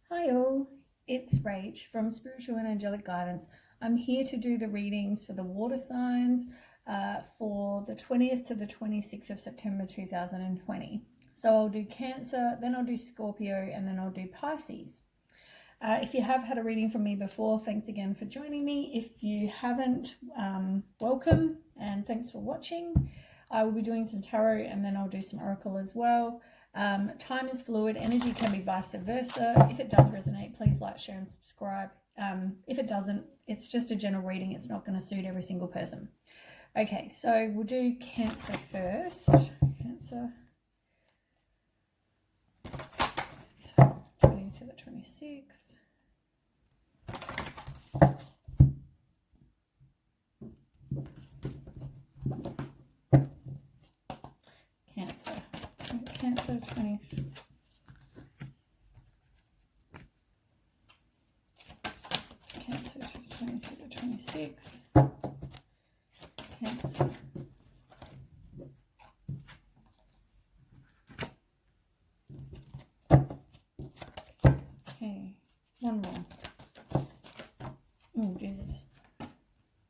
Hi all, it's Rach from Spiritual and Angelic Guidance. I'm here to do the readings for the water signs for the 20th to the 26th of September 2020. So I'll do Cancer, then I'll do Scorpio, and then I'll do Pisces. If you have had a reading from me before, thanks again for joining me. If you haven't, welcome and thanks for watching. I will be doing some tarot and then I'll do some oracle as well. Time is fluid, energy can be vice versa. If it does resonate, please like, share and subscribe. If it doesn't, it's just a general reading. It's not going to suit every single person. Okay, so we'll do Cancer first. Cancer. 20 to the 26th. Cancer 20. Cancer 20 to the 26th. Cancer. Okay, one more. Oh, Jesus.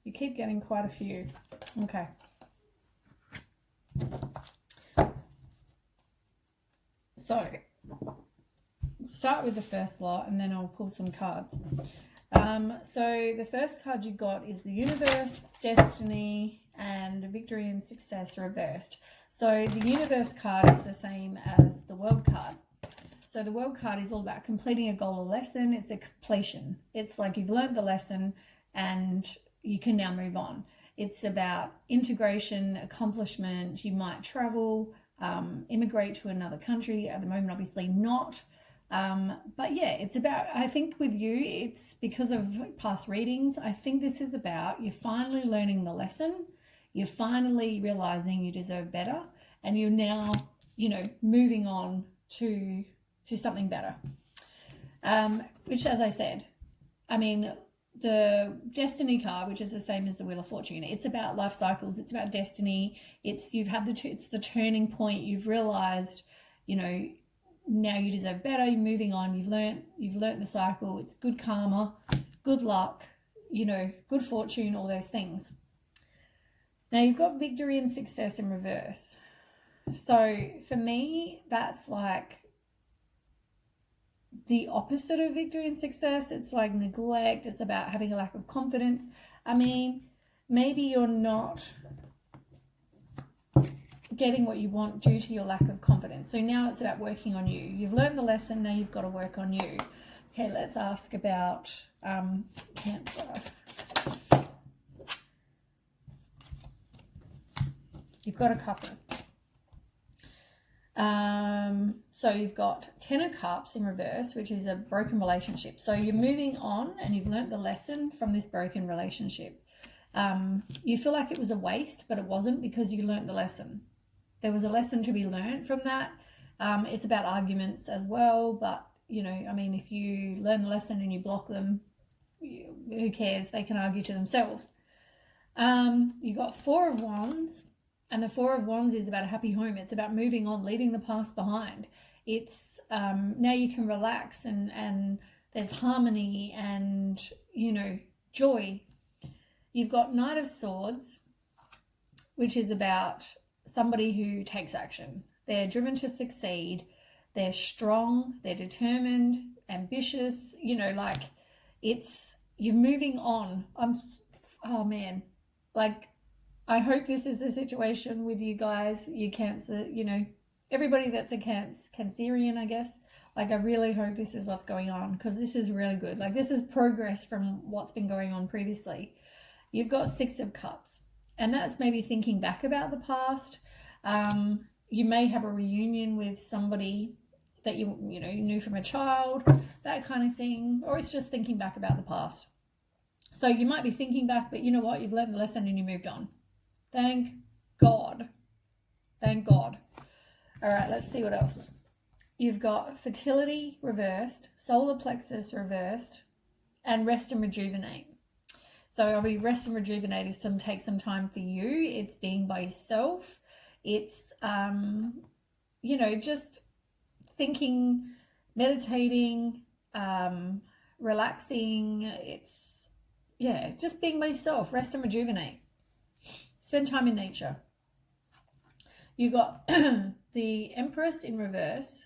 You keep getting quite a few. Okay. So, start with the first lot and then I'll pull some cards. So the first card you got is the Universe, Destiny, and Victory and Success reversed. So the Universe card is the same as the World card. So the World card is all about completing a goal or lesson. It's a completion. It's like you've learned the lesson and you can now move on. It's about integration, accomplishment. You might travel, immigrate to another country. At the moment, obviously not. But yeah, it's about, I think with you, it's because of past readings. I think this is about you're finally learning the lesson. You're finally realizing you deserve better. And you're now, moving on to something better. Which, as I said, the Destiny card, which is the same as the Wheel of Fortune, it's about life cycles. It's about destiny. It's the turning point. You've realized, now you deserve better. You're moving on. You've learnt the cycle. It's good karma, good luck, good fortune, all those things. Now you've got Victory and Success in reverse. So for me, that's like the opposite of victory and success. It's like neglect. It's about having a lack of confidence. Maybe you're not getting what you want due to your lack of confidence. So now it's about working on you. You've learned the lesson. Now you've got to work on you. Okay, let's ask about Cancer. You've got a couple. So you've got Ten of Cups in reverse, which is a broken relationship. So you're moving on and you've learnt the lesson from this broken relationship. You feel like it was a waste, but it wasn't, because you learnt the lesson. There was a lesson to be learned from that. It's about arguments as well, but if you learn the lesson and you block them, who cares? They can argue to themselves. You got Four of Wands. And the Four of Wands is about a happy home. It's about moving on, leaving the past behind. It's now you can relax and there's harmony and, joy. You've got Knight of Swords, which is about somebody who takes action. They're driven to succeed. They're strong. They're determined, ambitious. You're moving on. I hope this is a situation with you guys, you Cancer, everybody that's a Cancerian, I guess. I really hope this is what's going on, because this is really good. This is progress from what's been going on previously. You've got Six of Cups, and that's maybe thinking back about the past. You may have a reunion with somebody that you knew from a child, that kind of thing, or it's just thinking back about the past. So you might be thinking back, but you know what? You've learned the lesson and you moved on. Thank God. Thank God. All right, let's see what else. You've got Fertility reversed, Solar Plexus reversed, and Rest and Rejuvenate. So Rest and Rejuvenate is to take some time for you. It's being by yourself. It's, just thinking, meditating, relaxing. It's, yeah, just being myself, rest and rejuvenate. Spend time in nature. You got the Empress in reverse,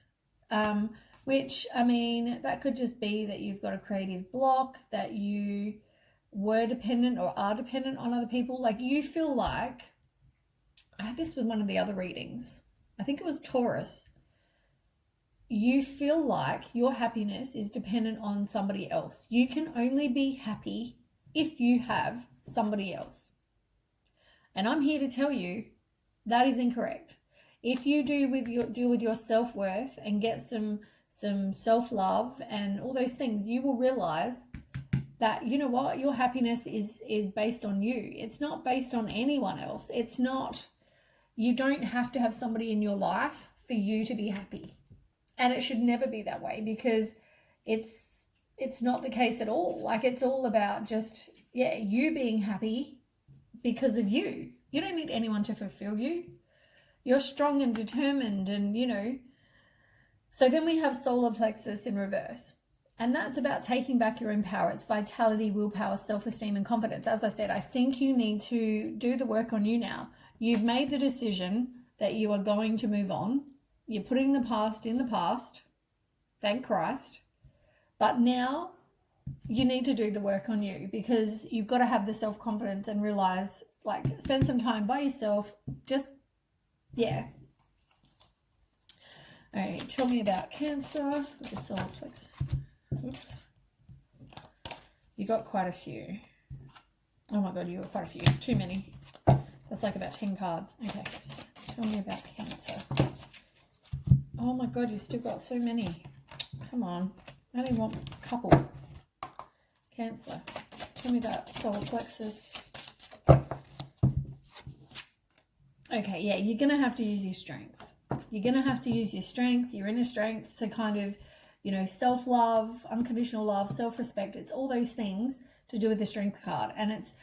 which, I mean, that could just be that you've got a creative block, that you were dependent or are dependent on other people. Like, you feel like, I had this with one of the other readings, I think it was Taurus. You feel like your happiness is dependent on somebody else. You can only be happy if you have somebody else. And I'm here to tell you that is incorrect. If you deal with your self-worth and get some self-love and all those things, you will realize that, you know what, your happiness is based on you. It's not based on anyone else. It's not, you don't have to have somebody in your life for you to be happy. And it should never be that way, because it's not the case at all. Like, it's all about just, yeah, you being happy because of you. You don't need anyone to fulfill you. You're strong and determined, and, you know. So then we have solar plexus in reverse. And that's about taking back your own power. It's vitality, willpower, self-esteem, and confidence. As I said, I think you need to do the work on you now. You've made the decision that you are going to move on. You're putting the past in the past. Thank Christ. But now you need to do the work on you, because you've got to have the self-confidence and realize, like, spend some time by yourself. Just, yeah. All right, tell me about Cancer with the solar plexus. Oops. You got quite a few. Oh my God, you got quite a few. Too many. That's like about 10 cards. Okay, tell me about Cancer. Oh my God, you've still got so many. Come on. I only want a couple. Cancer. Tell me about solar plexus. Okay, yeah, you're going to have to use your strength. You're going to have to use your strength, your inner strength, to kind of, you know, self-love, unconditional love, self-respect. It's all those things to do with the strength card. And it's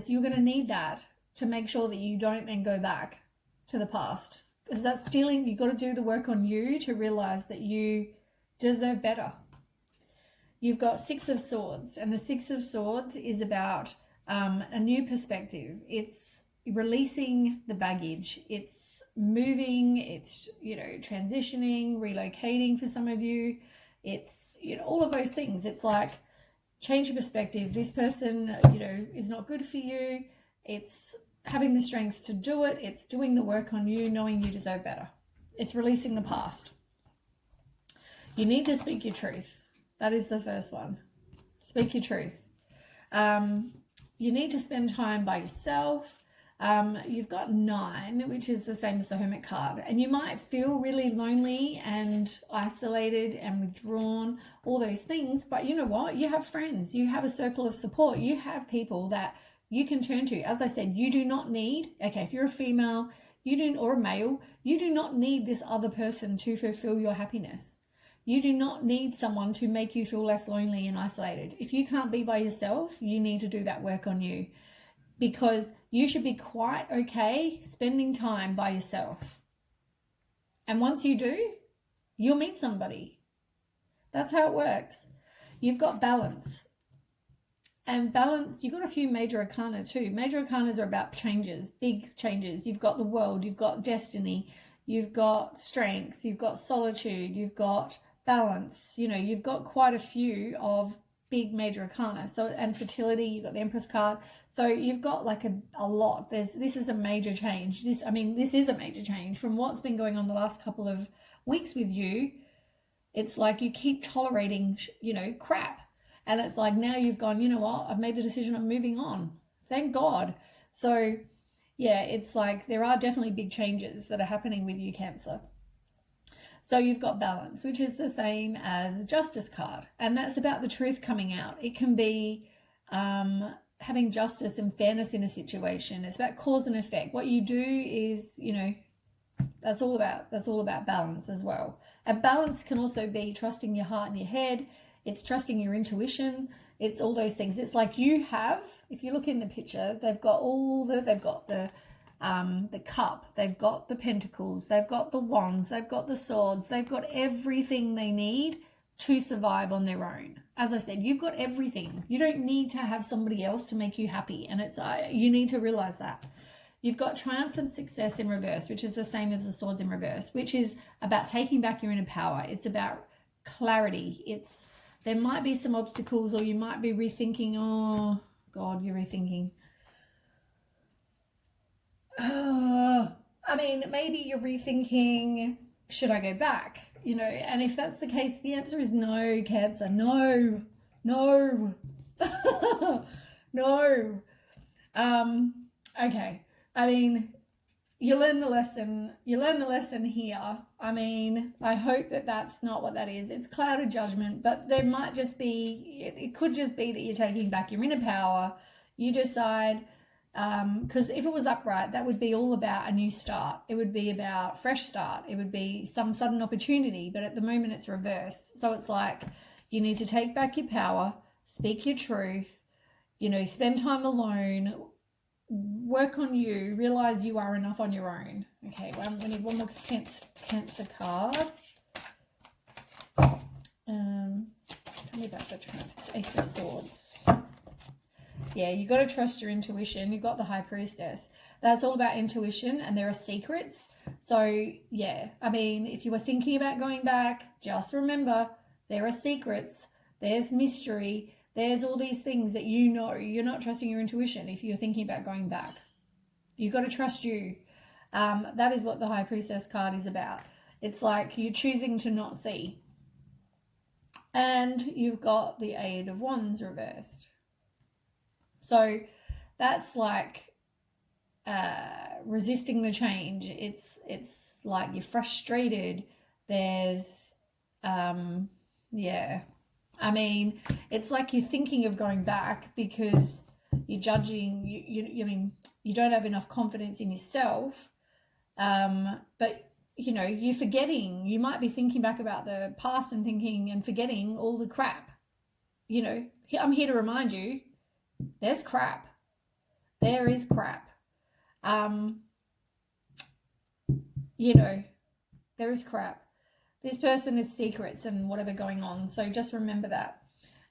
you're going to need that to make sure that you don't then go back to the past. Because that's dealing, you've got to do the work on you to realize that you deserve better. You've got Six of Swords, and the Six of Swords is about a new perspective. It's releasing the baggage. It's moving, it's, you know, transitioning, relocating for some of you. It's, you know, all of those things. It's like, change your perspective. This person, you know, is not good for you. It's having the strength to do it. It's doing the work on you, knowing you deserve better. It's releasing the past. You need to speak your truth. That is the first one. Speak your truth. You need to spend time by yourself. You've got 9, which is the same as the Hermit card. And you might feel really lonely and isolated and withdrawn, all those things. But you know what? You have friends. You have a circle of support. You have people that you can turn to. As I said, you do not need, okay, if you're a female, or a male, you do not need this other person to fulfill your happiness. You do not need someone to make you feel less lonely and isolated. If you can't be by yourself, you need to do that work on you, because you should be quite okay spending time by yourself. And once you do, you'll meet somebody. That's how it works. You've got balance. And balance, you've got a few major arcana too. Major arcanas are about changes, big changes. You've got the world, you've got destiny, you've got strength, you've got solitude, you've got balance. You know, you've got quite a few of big major arcana. So, and fertility, you've got the Empress card. So you've got like a lot. This is a major change. This is a major change from what's been going on the last couple of weeks with you. It's like you keep tolerating, you know, crap. And it's like, now you've gone, you know what, I've made the decision, I'm moving on. Thank God. So yeah, it's like there are definitely big changes that are happening with you, Cancer. So you've got balance, which is the same as Justice card. And that's about the truth coming out. It can be having justice and fairness in a situation. It's about cause and effect. What you do is, you know, that's all about balance as well. And balance can also be trusting your heart and your head. It's trusting your intuition. It's all those things. It's like you have, if you look in the picture, they've got the cup, they've got the pentacles, they've got the wands, they've got the swords, they've got everything they need to survive on their own. As I said, you've got everything. You don't need to have somebody else to make you happy. And it's you need to realize that. You've got triumphant success in reverse, which is the same as the swords in reverse, which is about taking back your inner power. It's about clarity. There might be some obstacles, or you might be rethinking, oh God, you're rethinking. I mean, maybe you're rethinking, should I go back? You know, and if that's the case, the answer is no, Cancer. No. No. No. Okay. I mean, you learn the lesson. You learn the lesson here. I mean, I hope that that's not what that is. It's clouded judgment, but there might just be, it could just be that you're taking back your inner power. You decide, because if it was upright, that would be all about a new start. It would be about fresh start. It would be some sudden opportunity, but at the moment it's reverse. So it's like you need to take back your power, speak your truth, you know, spend time alone, work on you, realize you are enough on your own. Okay, well, we need one more Cancer card. Tell me about the Triumph. Ace of Swords. Yeah, you got to trust your intuition. You've got the High Priestess. That's all about intuition, and there are secrets. So, yeah, I mean, if you were thinking about going back, just remember there are secrets. There's mystery. There's all these things that you know. You're not trusting your intuition if you're thinking about going back. You've got to trust you. That is what the High Priestess card is about. It's like you're choosing to not see. And you've got the Eight of Wands reversed. So that's like resisting the change. It's like you're frustrated. There's, yeah. I mean, it's like you're thinking of going back because you're judging. I mean, you don't have enough confidence in yourself. But you know, you're forgetting. You might be thinking back about the past and thinking and forgetting all the crap. You know, I'm here to remind you. There's crap. There is crap. You know, there is crap. This person is secrets and whatever going on. So just remember that.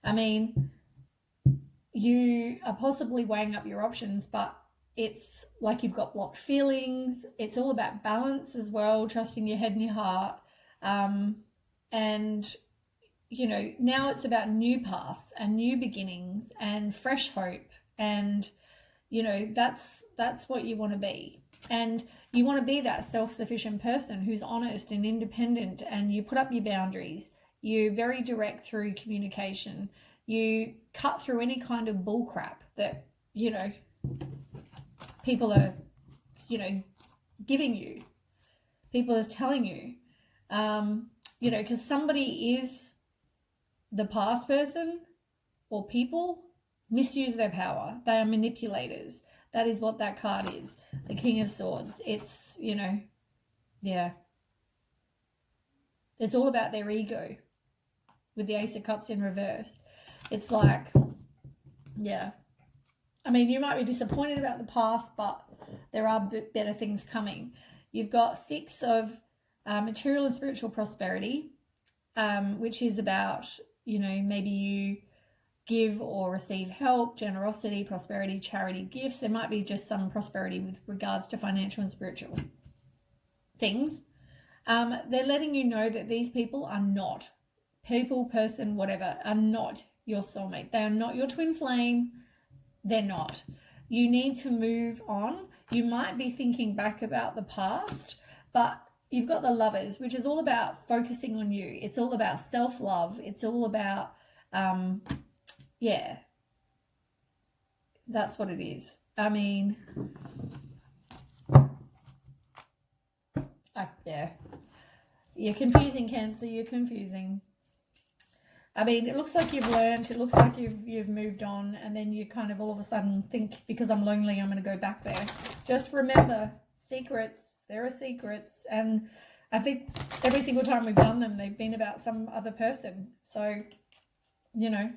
I mean, you are possibly weighing up your options, but it's like you've got blocked feelings. It's all about balance as well, trusting your head and your heart. And you know, now it's about new paths and new beginnings and fresh hope. And, you know, that's what you want to be. And you want to be that self-sufficient person who's honest and independent, and you put up your boundaries. You're very direct through communication. You cut through any kind of bull crap that, you know, people are, you know, giving you. People are telling you, you know, because somebody is the past person or people misuse their power. They are manipulators. That is what that card is. The King of Swords. It's, you know, yeah. It's all about their ego with the Ace of Cups in reverse. It's like, yeah. I mean, you might be disappointed about the past, but there are better things coming. You've got Six of material and spiritual prosperity, which is about, you know, maybe you give or receive help, generosity, prosperity, charity, gifts. There might be just some prosperity with regards to financial and spiritual things. They're letting you know that these people are not, people, person, whatever, are not your soulmate. They are not your twin flame. They're not. You need to move on. You might be thinking back about the past, but you've got the Lovers, which is all about focusing on you. It's all about self-love. It's all about, yeah, that's what it is. I mean, yeah, you're confusing, Cancer. You're confusing. I mean, it looks like you've learned. It looks like you've moved on, and then you kind of all of a sudden think, because I'm lonely, I'm going to go back there. Just remember, secrets. There are secrets, and I think every single time we've done them, they've been about some other person. So, you know.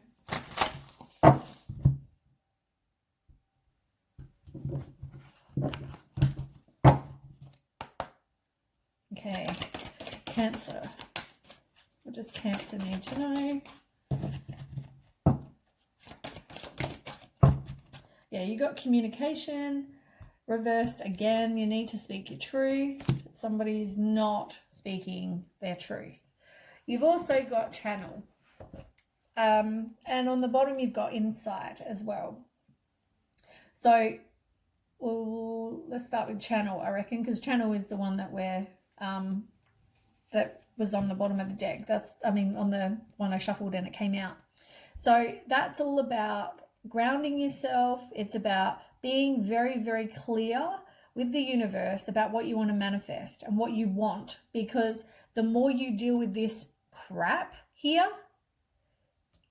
Okay, Cancer. What does Cancer need to know? Yeah, you got communication reversed again. You need to speak your truth. Somebody's not speaking their truth. You've also got channel. And on the bottom, you've got insight as well. So let's start with channel, I reckon, because channel is the one that that was on the bottom of the deck. On the one I shuffled and it came out. So that's all about grounding yourself. It's about being very, very clear with the universe about what you want to manifest and what you want, because the more you deal with this crap here,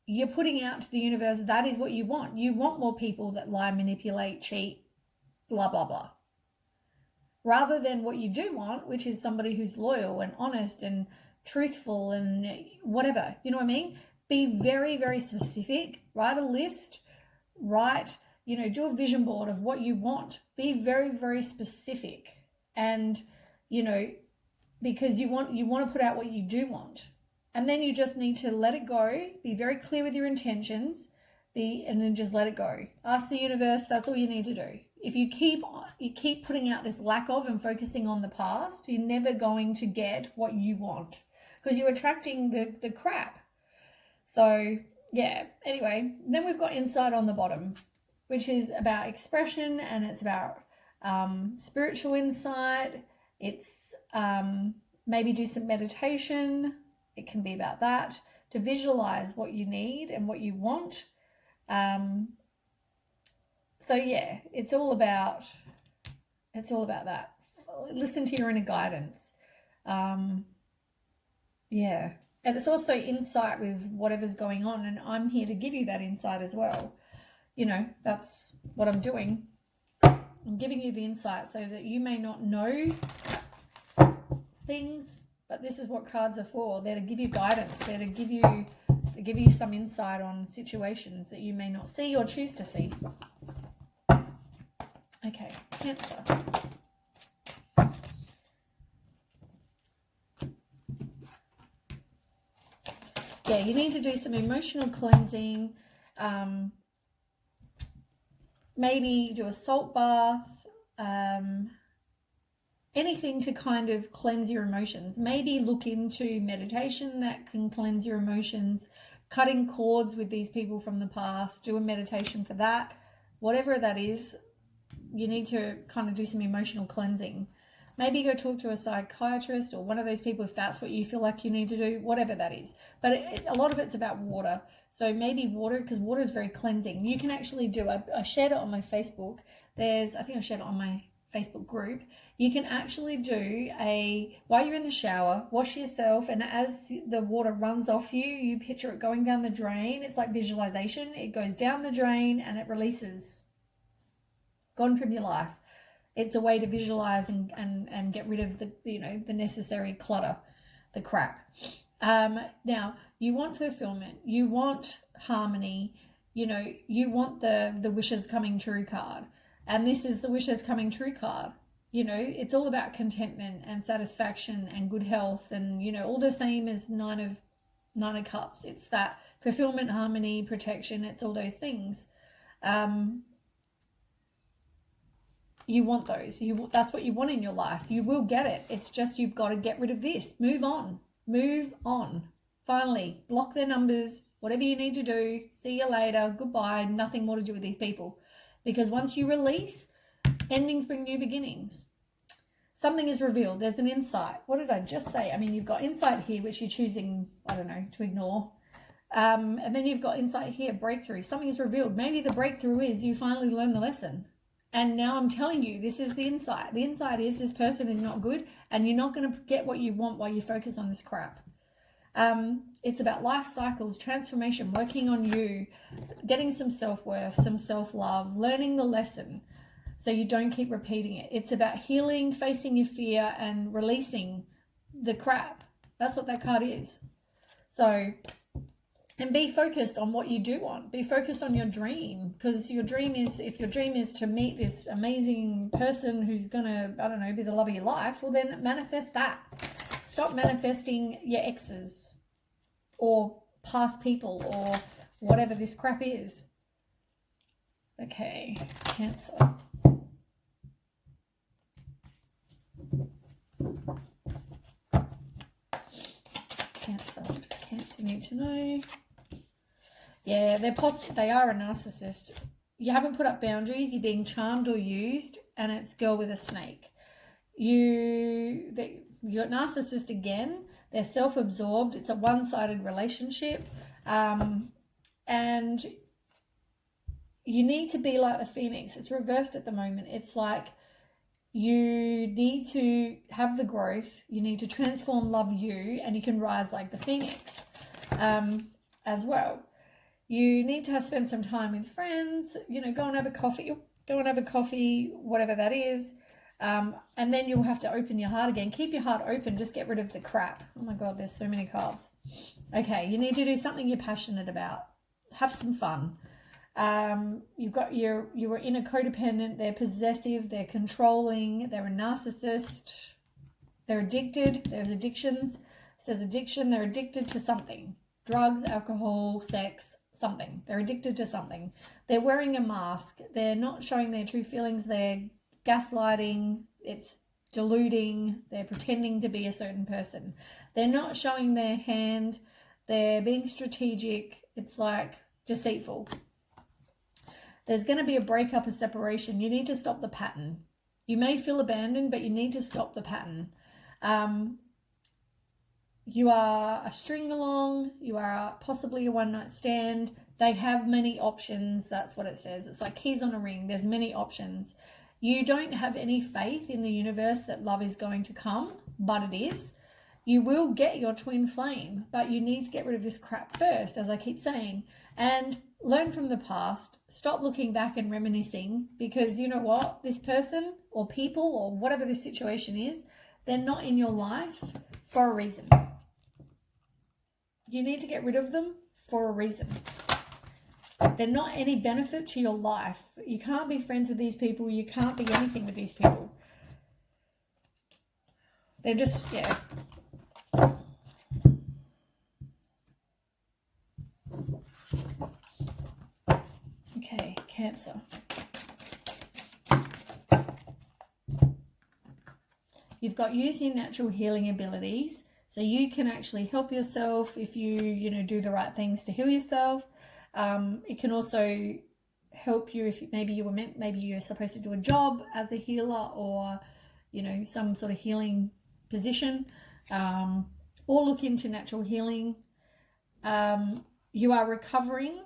you're putting out to the universe that is what you want. You want more people that lie, manipulate, cheat, blah, blah, blah. Rather than what you do want, which is somebody who's loyal and honest and truthful and whatever. You know what I mean? Be very, very specific. Write a list. Do a vision board of what you want. Be very, very specific. And, because you want to put out what you do want. And then you just need to let it go. Be very clear with your intentions. And then just let it go. Ask the universe. That's all you need to do. If you keep putting out this lack of and focusing on the past, you're never going to get what you want, because you're attracting the crap. So yeah, anyway, then we've got insight on the bottom, which is about expression, and it's about spiritual insight. It's maybe do some meditation. It can be about that, to visualize what you need and what you want. So yeah, it's all about that. Listen to your inner guidance. Yeah. And it's also insight with whatever's going on. And I'm here to give you that insight as well. That's what I'm doing. I'm giving you the insight so that you may not know things, but this is what cards are for. They're to give you guidance. They're to give you some insight on situations that you may not see or choose to see. Okay, Cancer. Yeah, you need to do some emotional cleansing. Maybe do a salt bath. Anything to kind of cleanse your emotions. Maybe look into meditation that can cleanse your emotions. Cutting cords with these people from the past. Do a meditation for that. Whatever that is, you need to kind of do some emotional cleansing. Maybe go talk to a psychiatrist or one of those people if that's what you feel like you need to do, whatever that is. But a lot of it's about water. So maybe water, because water is very cleansing. You can actually do, I shared it on my Facebook. I think I shared it on my Facebook group. You can actually do while you're in the shower, wash yourself, and as the water runs off you, you picture it going down the drain. It's like visualization. It goes down the drain and it releases. Gone from your life. It's a way to visualize and get rid of the necessary clutter, the crap. Now, you want fulfillment. You want harmony. You want the wishes coming true card. And this is the wishes coming true card. It's all about contentment and satisfaction and good health and, all the same as Nine of Cups. It's that fulfillment, harmony, protection. It's all those things. You want those. That's what you want in your life. You will get it. It's just you've got to get rid of this. Move on. Move on. Finally, block their numbers. Whatever you need to do. See you later. Goodbye. Nothing more to do with these people. Because once you release, endings bring new beginnings. Something is revealed. There's an insight. What did I just say? I mean, you've got insight here, which you're choosing, to ignore. And then you've got insight here, breakthrough. Something is revealed. Maybe the breakthrough is you finally learn the lesson. And now I'm telling you, this is the insight. The insight is this person is not good and you're not going to get what you want while you focus on this crap. It's about life cycles, transformation, working on you, getting some self-worth, some self-love, learning the lesson so you don't keep repeating it. It's about healing, facing your fear and releasing the crap. That's what that card is. So... and be focused on what you do want. Be focused on your dream, because if your dream is to meet this amazing person who's going to, be the love of your life, well then manifest that. Stop manifesting your exes. or past people or whatever this crap is. Okay, Cancer. Cancer, what does Cancer need to know? Yeah, they are a narcissist. You haven't put up boundaries, you're being charmed or used, and it's girl with a snake. You're narcissist again. They're self-absorbed. It's a one-sided relationship. And you need to be like the phoenix. It's reversed at the moment. It's like you need to have the growth. You need to transform, love you, and you can rise like the phoenix as well. You need to spend some time with friends, go and have a coffee, whatever that is. And then you'll have to open your heart again. Keep your heart open. Just get rid of the crap. Oh my God, there's so many cards. Okay, you need to do something you're passionate about. Have some fun. You were in a codependent. They're possessive. They're controlling. They're a narcissist. They're addicted. There's addictions. It says addiction. They're addicted to something. Drugs, alcohol, sex, something. They're addicted to something. They're wearing a mask. They're not showing their true feelings. They're gaslighting. It's deluding. They're pretending to be a certain person. They're not showing their hand. They're being strategic. It's like deceitful. There's going to be a breakup, a separation. You need to stop the pattern. You may feel abandoned, but you need to stop the pattern. You are a string along. You are possibly a one-night stand. They have many options. That's what it says. It's like keys on a ring. There's many options. You don't have any faith in the universe that love is going to come, but it is. You will get your twin flame, but you need to get rid of this crap first, as I keep saying, and learn from the past. Stop looking back and reminiscing, because you know what? This person or people or whatever this situation is, they're not in your life for a reason. You need to get rid of them for a reason. They're not any benefit to your life. You can't be friends with these people. You can't be anything with these people. They're just, yeah. Okay, Cancer. You've got use your natural healing abilities, so you can actually help yourself if you do the right things to heal yourself. It can also help you if maybe you're supposed to do a job as a healer, or some sort of healing position, or look into natural healing. You are recovering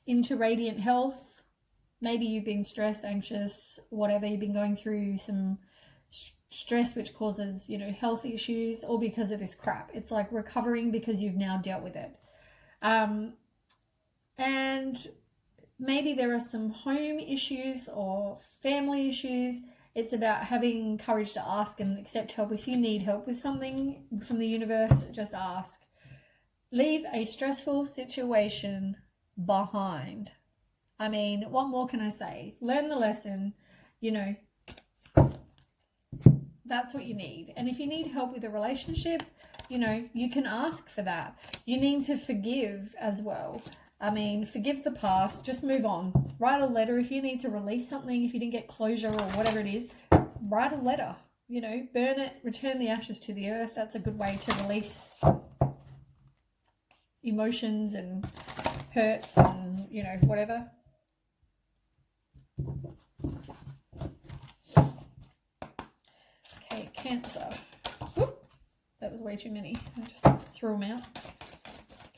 into radiant health. Maybe you've been stressed, anxious, whatever. You've been going through some stress which causes health issues, all because of this crap. It's like recovering because you've now dealt with it. And maybe there are some home issues or family issues. It's about having courage to ask and accept help. If you need help with something from the universe, just ask. Leave a stressful situation behind. I mean, what more can I say? Learn the lesson, that's what you need. And if you need help with a relationship, you can ask for that. You need to forgive as well. I mean, forgive the past, just move on. Write a letter if you need to release something, if you didn't get closure or whatever it is, write a letter, burn it, return the ashes to the earth. That's a good way to release emotions and hurts and, whatever. Okay, Cancer. Whoop, that was way too many. I just threw them out.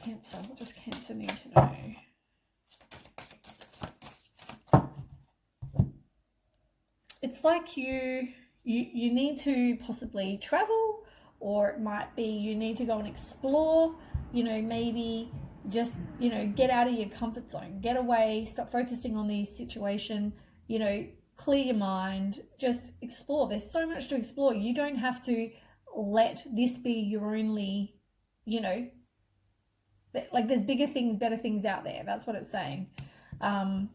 Cancer. What does Cancer need to know? It's like you need to possibly travel, or it might be you need to go and explore. Maybe just get out of your comfort zone, get away, stop focusing on the situation. Clear your mind, just explore. There's so much to explore. You don't have to let this be your only, like there's bigger things, better things out there. That's what it's saying. The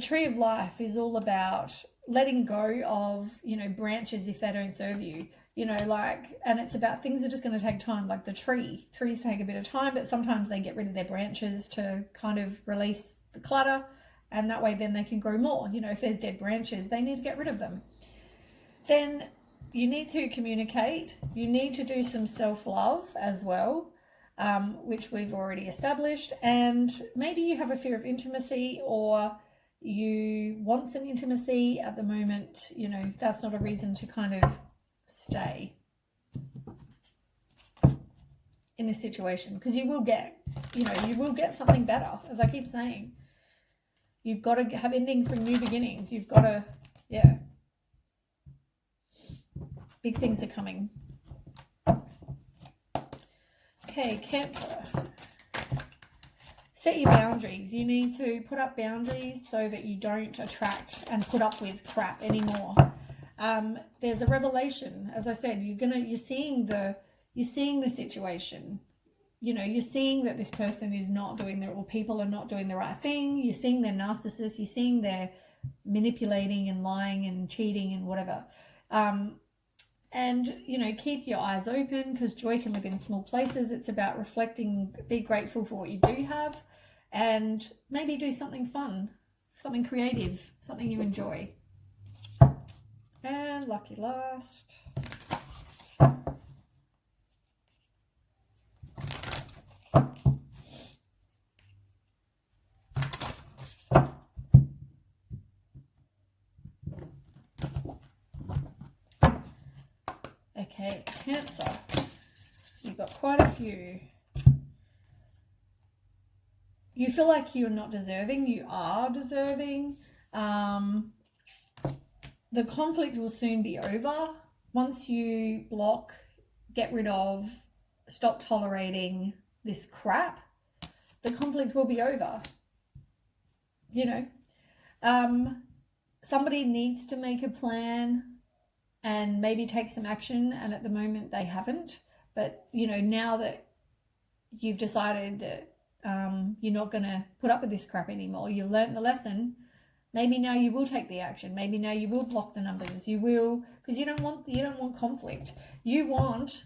tree of life is all about letting go of, branches if they don't serve you. you know, like, and it's about things that are just going to take time, like the trees take a bit of time, but sometimes they get rid of their branches to kind of release the clutter, and that way then they can grow more. You know, if there's dead branches, they need to get rid of them. Then you need to communicate, you need to do some self-love as well, which we've already established, and maybe you have a fear of intimacy, or you want some intimacy at the moment. You know, that's not a reason to kind of stay in this situation, because you will get, you know, you will get something better. As I keep saying, you've got to have endings bring new beginnings. You've got to, yeah, big things are coming. Okay, Cancer. Set your boundaries. You need to put up boundaries so that you don't attract and put up with crap anymore. There's a revelation. As I said, you're seeing the situation. You know, you're seeing that this person is not doing or people are not doing the right thing. You're seeing they're narcissists. You're seeing they're manipulating and lying and cheating and whatever. And, you know, keep your eyes open, because joy can live in small places. It's about reflecting, be grateful for what you do have, and maybe do something fun, something creative, something you enjoy. And lucky last. Okay, Cancer. You've got quite a few. You feel like you're not deserving. You are deserving. The conflict will soon be over. Once you block, get rid of, stop tolerating this crap, the conflict will be over. You know, somebody needs to make a plan and maybe take some action, and at the moment they haven't. But, you know, now that you've decided that you're not going to put up with this crap anymore, you've learned the lesson, maybe now you will take the action. Maybe now you will block the numbers. You will, because you don't want conflict. You want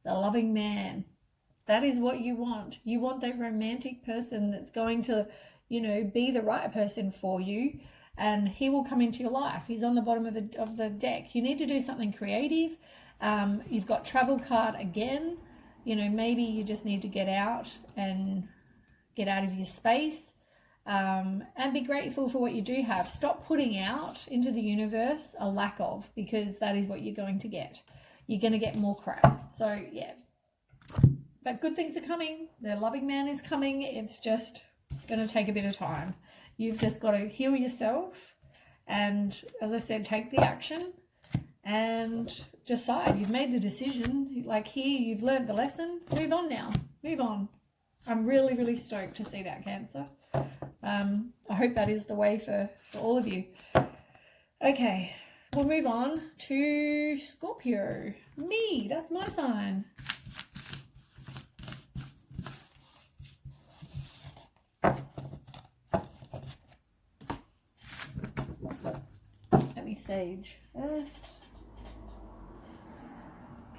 the loving man. That is what you want. You want that romantic person that's going to, you know, be the right person for you, and he will come into your life. He's on the bottom of the deck. You need to do something creative. You've got travel card again. You know, maybe you just need to get out of your space, and be grateful for what you do have. Stop putting out into the universe a lack of, because that is what you're going to get. You're going to get more crap. So, yeah. But good things are coming. The loving man is coming. It's just going to take a bit of time. You've just got to heal yourself, and, as I said, take the action and decide. You've made the decision. Like, here, you've learned the lesson. Move on now. Move on. I'm really, really stoked to see that, Cancer. I hope that is the way for all of you. Okay, we'll move on to Scorpio. Me, that's my sign. Let me sage first.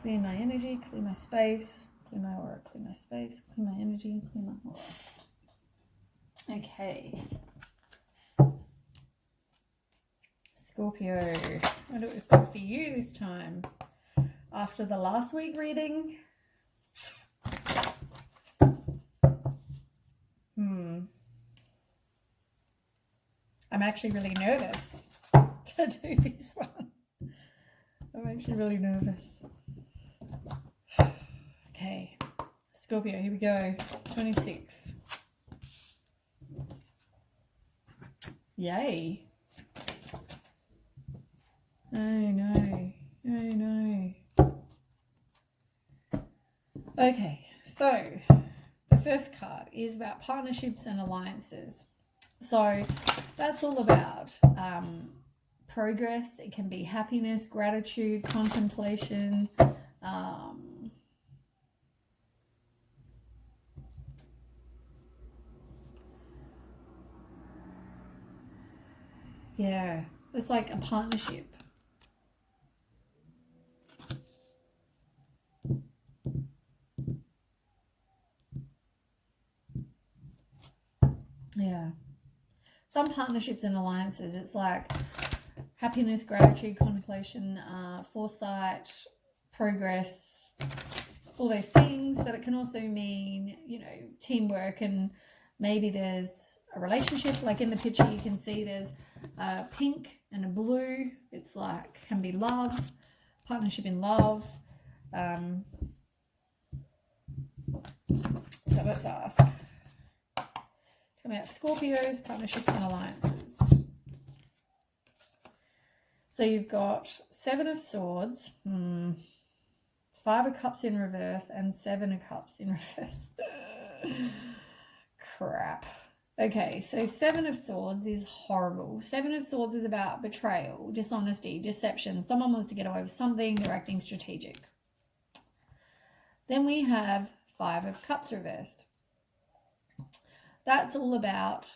Clear my energy, clear my space, clear my aura, clear my space, clear my energy, clear my aura. Okay. Scorpio, I wonder what we've got for you this time. After the last week reading. I'm actually really nervous to do this one. I'm actually really nervous. Okay, Scorpio, here we go. 26th. Yay. Oh no. Oh no. Okay, so the first card is about partnerships and alliances. So that's all about progress. It can be happiness, gratitude, contemplation, yeah, it's like a partnership. Yeah. Some partnerships and alliances, it's like happiness, gratitude, contemplation, foresight, progress, all those things. But it can also mean, you know, teamwork, and maybe there's a relationship. Like in the picture, you can see there's a pink and a blue. It's like, can be love, partnership in love. So let's ask. Coming out Scorpios, partnerships and alliances. So you've got 7 of Swords, 5 of Cups in reverse, and 7 of Cups in reverse. Crap. Okay, so 7 of Swords is horrible. 7 of Swords is about betrayal, dishonesty, deception. Someone wants to get away with something, they're acting strategic. Then we have 5 of Cups reversed. That's all about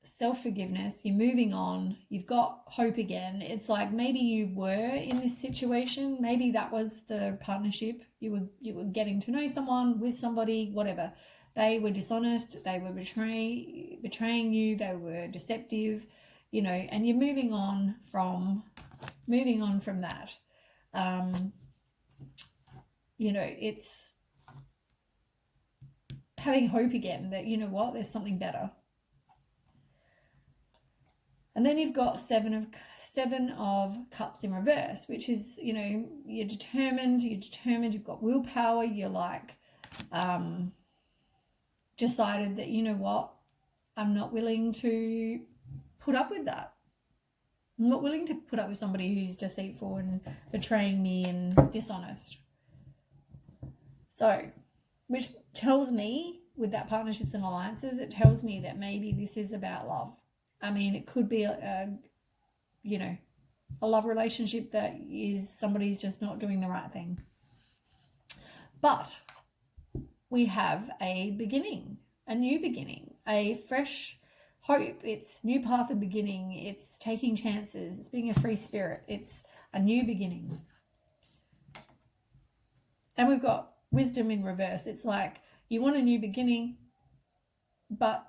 self-forgiveness. You're moving on. You've got hope again. It's like maybe you were in this situation. Maybe that was the partnership. You were getting to know someone, with somebody, whatever. They were dishonest. They were betraying you. They were deceptive, you know, and you're moving on from that. You know, it's having hope again that, you know what, there's something better. And then you've got 7 of Cups in reverse, which is, you know, you're determined, you've got willpower, you're like decided that, you know what, I'm not willing to put up with that. I'm not willing to put up with somebody who's deceitful and betraying me and dishonest. So, which tells me, with that partnerships and alliances, it tells me that maybe this is about love. I mean, it could be you know, a love relationship that is somebody's just not doing the right thing. But we have a beginning, a new beginning, a fresh hope. It's new path of beginning. It's taking chances. It's being a free spirit. It's a new beginning. And we've got wisdom in reverse. It's like you want a new beginning, but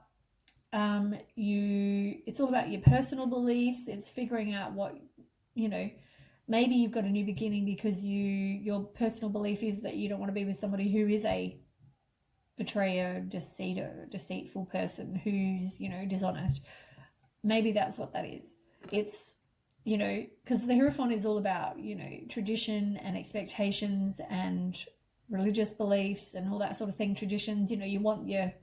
it's all about your personal beliefs. It's figuring out what, you know, maybe you've got a new beginning because your personal belief is that you don't want to be with somebody who is a betrayer, deceitful person who's, you know, dishonest. Maybe that's what that is. It's, you know, because the Hierophant is all about, you know, tradition and expectations and religious beliefs and all that sort of thing. Traditions, you know, you want your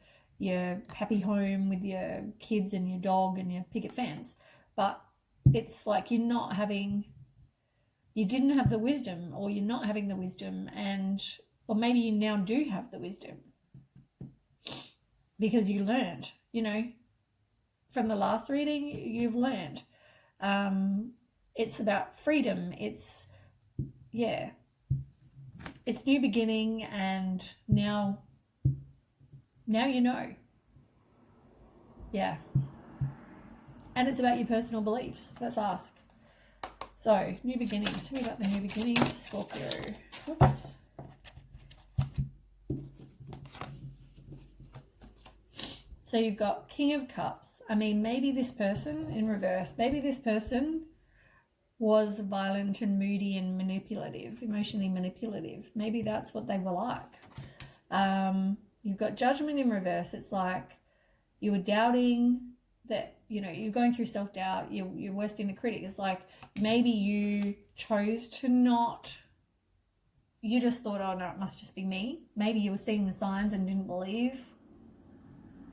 happy home with your kids and your dog and your picket fence, but it's like you didn't have the wisdom, or you're not having the wisdom, or maybe you now do have the wisdom because you learned, you know, from the last reading, you've learned. It's about freedom. It's new beginning, and now you know. Yeah. And it's about your personal beliefs. Let's ask. So, new beginnings. Tell me about the new beginning, Scorpio. Whoops. So you've got King of Cups. I mean, maybe this person in reverse, maybe this person was violent and moody and manipulative, emotionally manipulative. Maybe that's what they were like. You've got Judgment in reverse. It's like you were doubting that, you know, you're going through self-doubt. You're worst inner critic. It's like maybe you chose to not, you just thought, oh no, it must just be me. Maybe you were seeing the signs and didn't believe.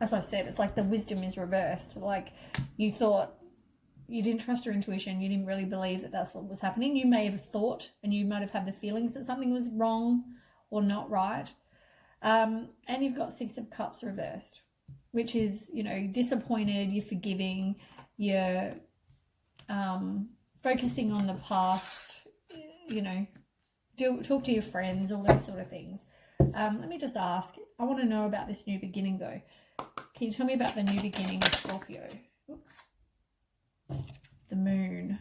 As I said, it's like the wisdom is reversed. Like you thought, you didn't trust your intuition. You didn't really believe that that's what was happening. You may have thought, and you might have had the feelings that something was wrong or not right. And you've got 6 of Cups reversed, which is, you know, disappointed, you're forgiving, you're focusing on the past, you know, talk to your friends, all those sort of things. Let me just ask, I want to know about this new beginning though. Can you tell me about the new beginning of Scorpio? Oops. The Moon.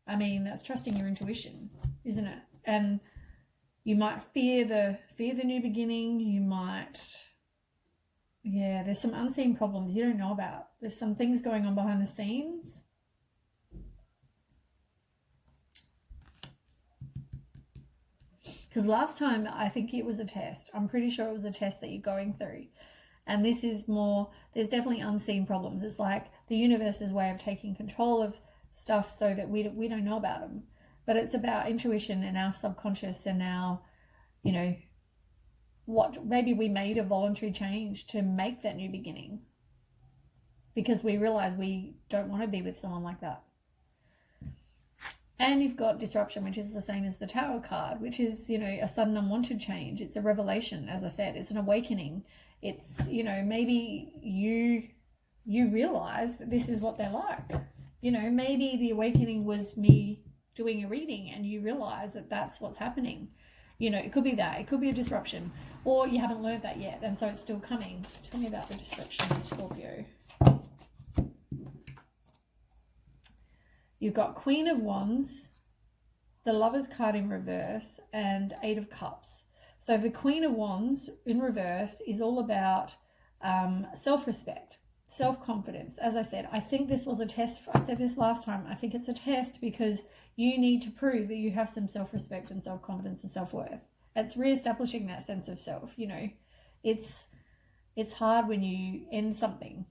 I mean, that's trusting your intuition, isn't it? And you might fear the new beginning. You might, Yeah, there's some unseen problems you don't know about. There's some things going on behind the scenes. Because last time, I think it was a test. I'm pretty sure it was a test that you're going through. And this is more, there's definitely unseen problems. It's like the universe's way of taking control of stuff so that we don't know about them. But it's about intuition and our subconscious and our, you know, what maybe we made a voluntary change to make that new beginning because we realize we don't want to be with someone like that. And you've got disruption, which is the same as the Tower card, which is, you know, a sudden unwanted change. It's a revelation, as I said. It's an awakening. It's, you know, maybe you realize that this is what they're like. You know, maybe the awakening was me doing a reading and you realize that that's what's happening. You know, it could be that. It could be a disruption. Or you haven't learned that yet, and so it's still coming. Tell me about the disruption of Scorpio. You've got Queen of Wands, the Lovers card in reverse, and Eight of Cups. So the Queen of Wands in reverse is all about self-respect, self-confidence. As I said, I think this was a test. I said this last time. I think it's a test because you need to prove that you have some self-respect and self-confidence and self-worth. It's re-establishing that sense of self. You know, it's hard when you end something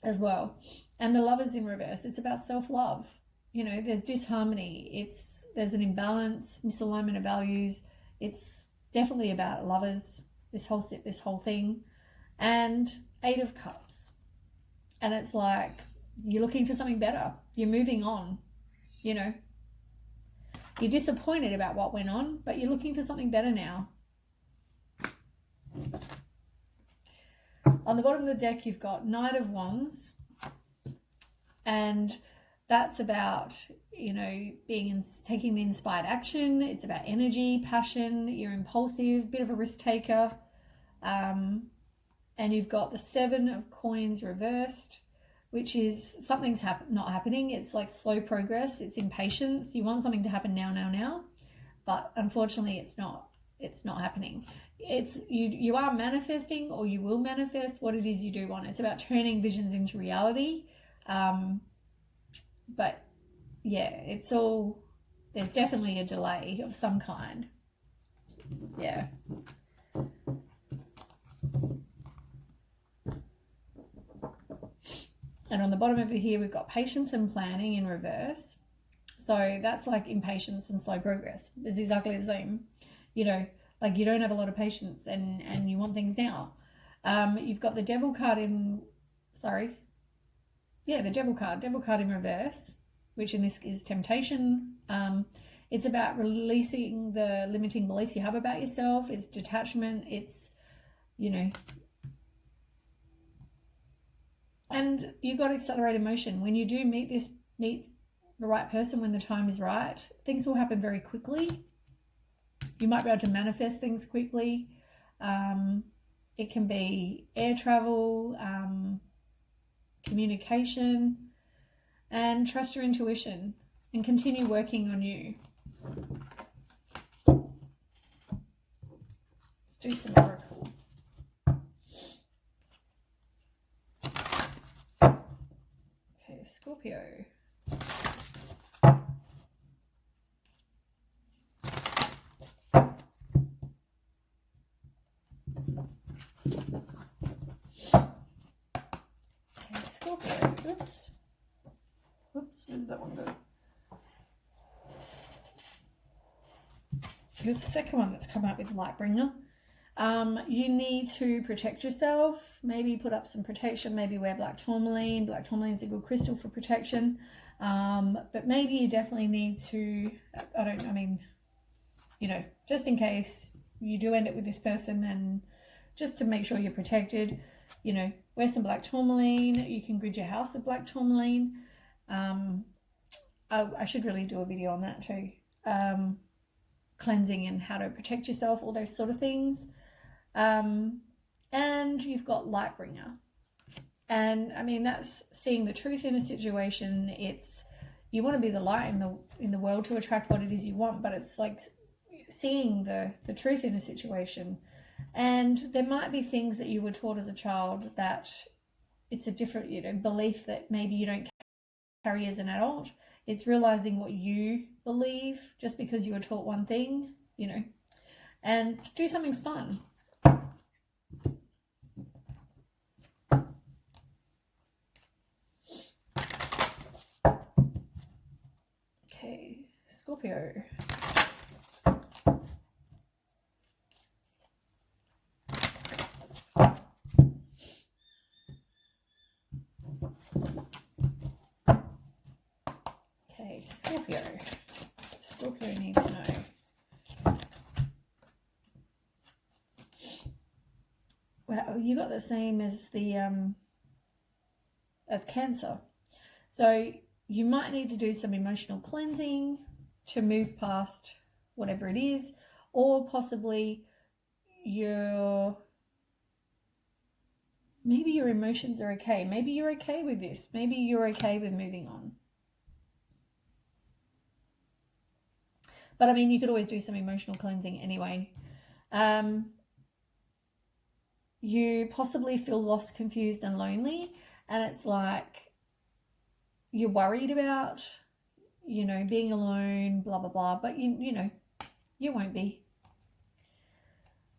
as well. And the Lovers in reverse, it's about self-love. You know, there's disharmony. There's an imbalance, misalignment of values. It's definitely about lovers, this whole thing. And Eight of Cups. And it's like you're looking for something better. You're moving on, you know. You're disappointed about what went on, but you're looking for something better now. On the bottom of the deck, you've got Knight of Wands. And that's about, you know, taking the inspired action. It's about energy, passion. You're impulsive, bit of a risk taker. And you've got the Seven of Coins reversed, which is something's not happening. It's like slow progress. It's impatience. You want something to happen now. But unfortunately, it's not. It's not happening. It's you are manifesting, or you will manifest what it is you do want. It's about turning visions into reality. But yeah, there's definitely a delay of some kind. Yeah. And on the bottom over here, we've got patience and planning in reverse. So that's like impatience and slow progress. It's exactly the same. You know, like you don't have a lot of patience and you want things now. You've got the Devil card the Devil card in reverse, which in this is temptation. It's about releasing the limiting beliefs you have about yourself. It's detachment. It's, you know, and you got accelerated motion. When you do meet the right person when the time is right, things will happen very quickly. You might be able to manifest things quickly. It can be air travel, communication, and trust your intuition and continue working on you. Let's do some oracle. Okay, Scorpio. Oops, where did that one go? You're the second one that's come out with Lightbringer. You need to protect yourself. Maybe put up some protection. Maybe wear black tourmaline. Black tourmaline is a good crystal for protection. But maybe you definitely need to, just in case you do end up with this person, and just to make sure you're protected, you know, wear some black tourmaline. You can grid your house with black tourmaline. I should really do a video on that too. Cleansing and how to protect yourself, all those sort of things. And you've got Lightbringer. And I mean, that's seeing the truth in a situation. It's, you want to be the light in the world to attract what it is you want, but it's like seeing the truth in a situation. And there might be things that you were taught as a child that it's a different, belief that maybe you don't carry as an adult. It's realizing what you believe just because you were taught one thing, and do something fun. Okay, Scorpio. Okay, Scorpio. Scorpio needs to know. Well, you got the same as the as Cancer. So you might need to do some emotional cleansing to move past whatever it is, or possibly maybe your emotions are okay. Maybe you're okay with this. Maybe you're okay with moving on. But I mean, you could always do some emotional cleansing anyway. You possibly feel lost, confused, and lonely. And it's like you're worried about, being alone, blah, blah, blah. But, you won't be.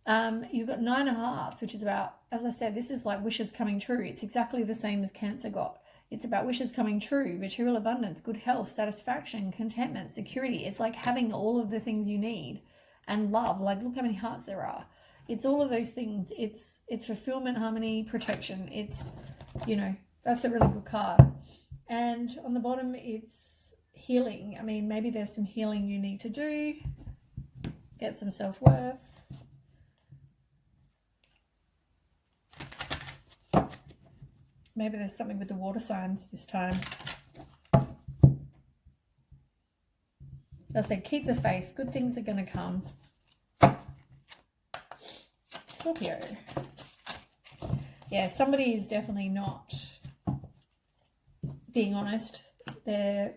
You've got 9 of Hearts, which is about, as I said, this is like wishes coming true. It's exactly the same as Cancer got. It's about wishes coming true, material abundance, good health, satisfaction, contentment, security. It's like having all of the things you need, and love. Like, look how many hearts there are. It's all of those things. It's fulfillment, harmony, protection. It's, that's a really good card. And on the bottom, it's healing. I mean, maybe there's some healing you need to do. Get some self-worth. Maybe there's something with the water signs this time. I said, keep the faith. Good things are going to come. Scorpio. Yeah, somebody is definitely not being honest. They're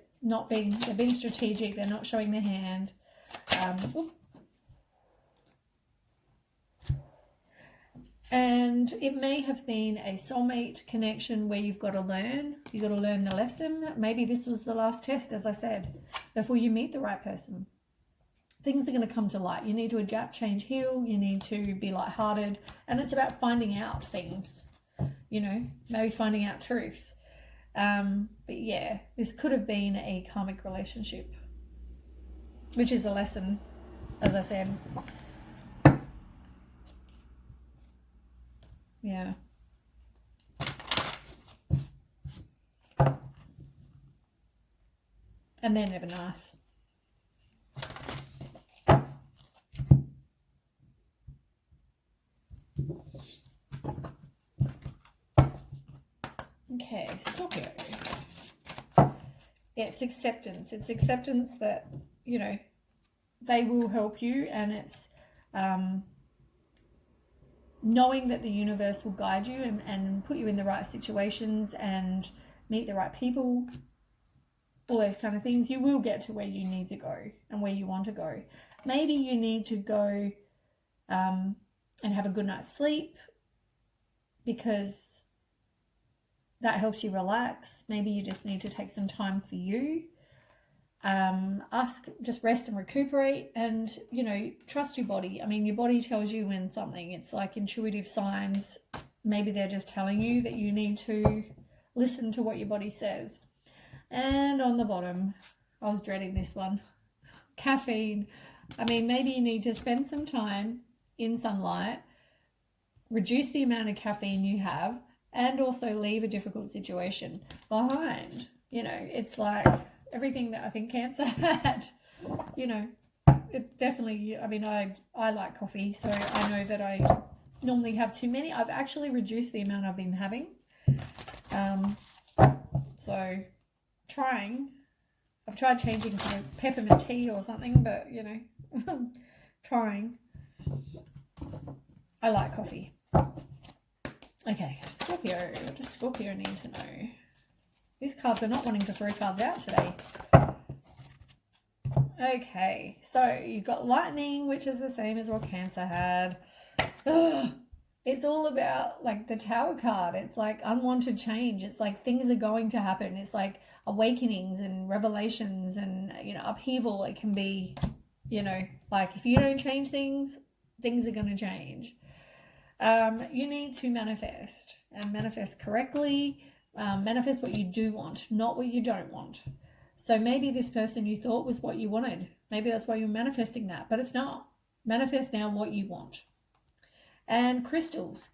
being strategic. They're not showing their hand. And it may have been a soulmate connection where you've got to learn the lesson. Maybe this was the last test, as I said, before you meet the right person. Things are going to come to light. You need to adapt, change, heal. You need to be lighthearted. And it's about finding out things, maybe finding out truths. But yeah, this could have been a karmic relationship, which is a lesson, as I said. Yeah. And they're never nice. Okay, Scorpio. Yeah, it's acceptance. It's acceptance that, they will help you, and it's knowing that the universe will guide you and put you in the right situations and meet the right people, all those kind of things. You will get to where you need to go and where you want to go. Maybe you need to go and have a good night's sleep because that helps you relax. Maybe you just need to take some time for you. Just rest and recuperate, and trust your body. I mean, your body tells you when something, it's like intuitive signs. Maybe they're just telling you that you need to listen to what your body says. And on the bottom, I was dreading this one, caffeine. I mean, maybe you need to spend some time in sunlight, reduce the amount of caffeine you have, and also leave a difficult situation behind. It's like everything that I think Cancer had, it's definitely, I mean, I like coffee, so I know that I normally have too many. I've actually reduced the amount I've been having. So I've tried changing to peppermint tea or something, but, trying. I like coffee. Okay, Scorpio. What does Scorpio need to know? These cards are not wanting to throw cards out today. Okay, so you've got lightning, which is the same as what Cancer had. It's all about like the Tower card. It's like unwanted change. It's like things are going to happen. It's like awakenings and revelations and, you know, upheaval. It can be, you know, like if you don't change things, things are going to change. You need to manifest and manifest correctly. Manifest what you do want, not what you don't want. So maybe this person you thought was what you wanted. Maybe that's why you're manifesting that, but it's not. Manifest now what you want. And crystals,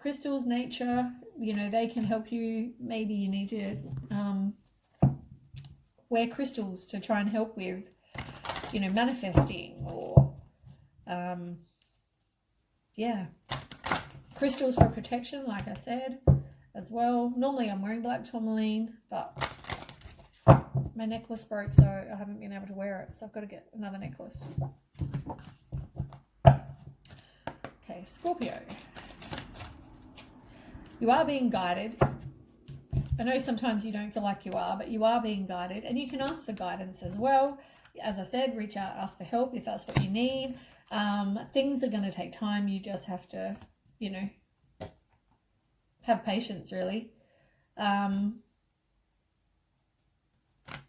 nature, you know, they can help you. Maybe you need to wear crystals to try and help with, you know, manifesting or, yeah. Crystals for protection, like I said, as well. Normally I'm wearing black tourmaline, but my necklace broke, so I haven't been able to wear it. So I've got to get another necklace. Okay, Scorpio. You are being guided. I know sometimes you don't feel like you are, but you are being guided, and you can ask for guidance as well. As I said, reach out, ask for help if that's what you need. Things are going to take time. You just have to, you know, have patience, really.